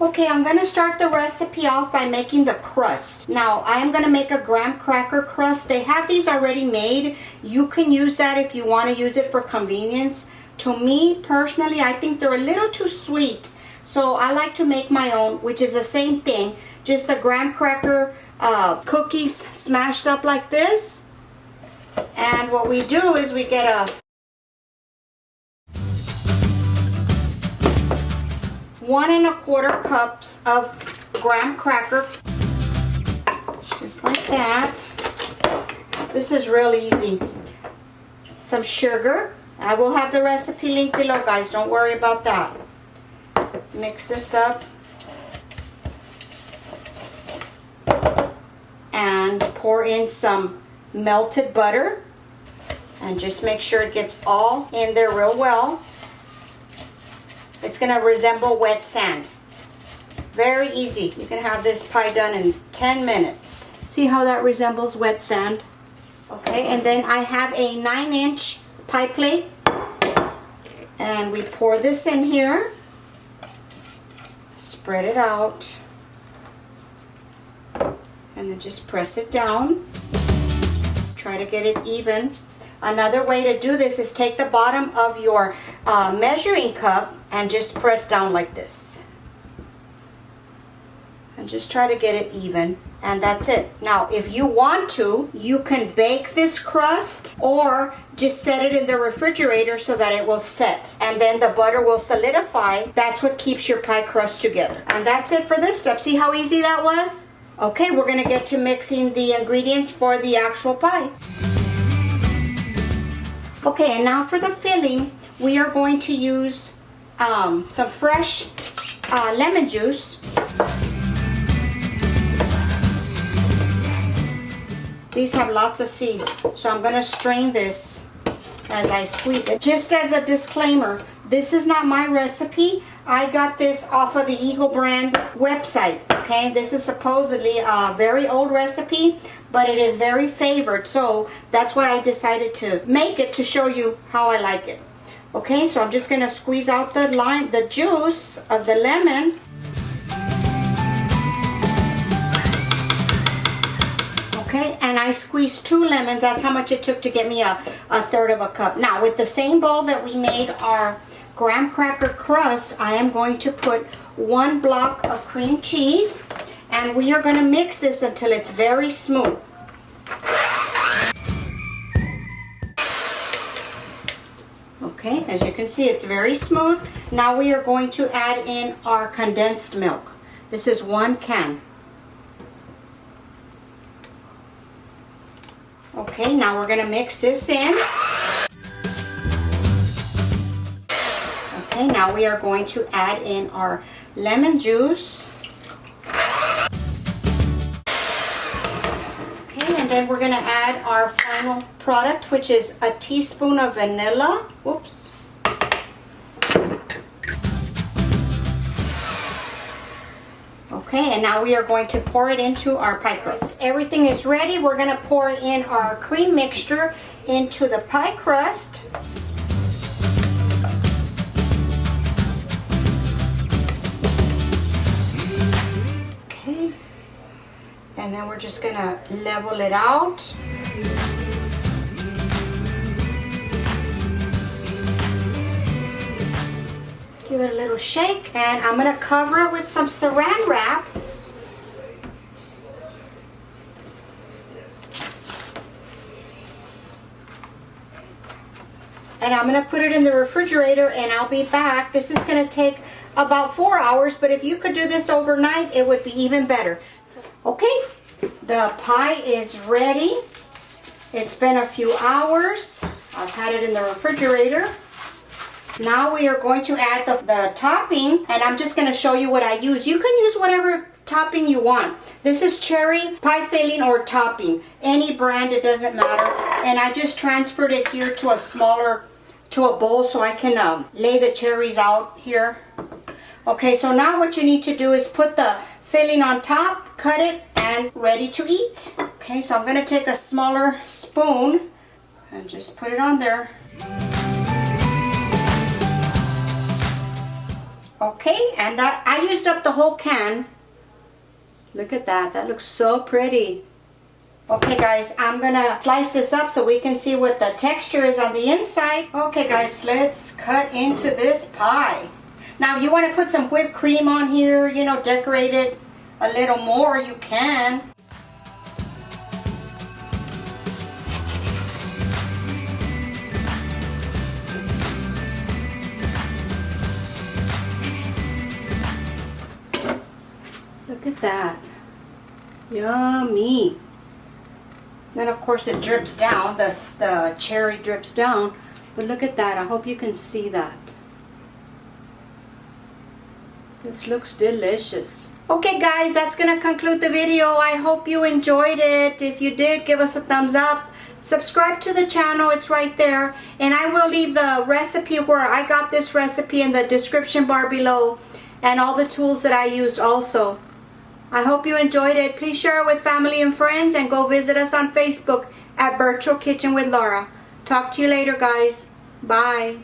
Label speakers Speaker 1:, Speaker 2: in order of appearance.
Speaker 1: Okay, I'm going to start the recipe off by making the crust. Now, I am going to make a graham cracker crust. They have these already made. You can use that if you want to use it for convenience. To me, personally, I think they're a little too sweet. So I like to make my own, which is the same thing. Just the graham cracker cookies smashed up like this. And what we do is we get a 1 1/4 cups of graham cracker, just like that. This is real easy. Some sugar. I will have the recipe link below, guys. Don't worry about that. Mix this up and pour in some melted butter, and just make sure it gets all in there real well. It's going to resemble wet sand. Very easy. You can have this pie done in 10 minutes. See how that resembles wet sand? Okay, and then I have a 9-inch pie plate, and we pour this in here. Spread it out, and then just press it down. Try to get it even. Another way to do this is take the bottom of your measuring cup and just press down like this. And just try to get it even. And that's it. Now, if you want to, you can bake this crust or just set it in the refrigerator so that it will set. And then the butter will solidify. That's what keeps your pie crust together. And that's it for this step. See how easy that was? Okay, we're going to get to mixing the ingredients for the actual pie. Okay, and now for the filling, we are going to use some fresh lemon juice. These have lots of seeds, so I'm going to strain this as I squeeze it. Just as a disclaimer, this is not my recipe. I got this off of the Eaglebrand website, okay? This is supposedly a very old recipe, but it is very favored, so that's why I decided to make it to show you how I like it. Okay, so I'm just going to squeeze out the juice of the lemon. Okay, and I squeezed 2 lemons. That's how much it took to get me a 1/3 cup. Now, with the same bowl that we made our graham cracker crust, I am going to put 1 block of cream cheese, and we are going to mix this until it's very smooth. Okay, as you can see, it's very smooth. Now we are going to add in our condensed milk. This is 1 can. Okay, now we're going to mix this in. Okay, now we are going to add in our lemon juice. Okay, and then we're going to add our final product, which is a teaspoon of vanilla. Whoops. Okay, and now we are going to pour it into our pie crust. Everything is ready. We're going to pour in our cream mixture into the pie crust. Okay, and then we're just going to level it out. Give it a little shake, and I'm going to cover it with some saran wrap. And I'm going to put it in the refrigerator, and I'll be back. This is going to take about 4 hours, but if you could do this overnight, it would be even better. Okay, the pie is ready. It's been a few hours. I've had it in the refrigerator. Now we are going to add the topping, and I'm just going to show you what I use. You can use whatever topping you want. This is cherry pie filling or topping. Any brand, it doesn't matter. And I just transferred it here to a bowl so I can lay the cherries out here. Okay, so now what you need to do is put the filling on top, cut it, and ready to eat. Okay, so I'm going to take a smaller spoon and just put it on there. Okay, and that I used up the whole can. Look at that. That looks so pretty. Okay guys, I'm gonna slice this up so we can see what the texture is on the inside. Okay guys, let's cut into this pie. Now if you want to put some whipped cream on here, you know, decorate it a little more, you can. Look at that. Yummy. Then of course it drips down, the cherry drips down, but look at that. I hope you can see that. This looks delicious. Okay guys, that's gonna conclude the video. I hope you enjoyed it. If you did, give us a thumbs up. Subscribe to the channel, it's right there. And I will leave the recipe where I got this recipe in the description bar below, and all the tools that I used also. I hope you enjoyed it. Please share it with family and friends, and go visit us on Facebook at Virtual Kitchen with Laura. Talk to you later, guys. Bye.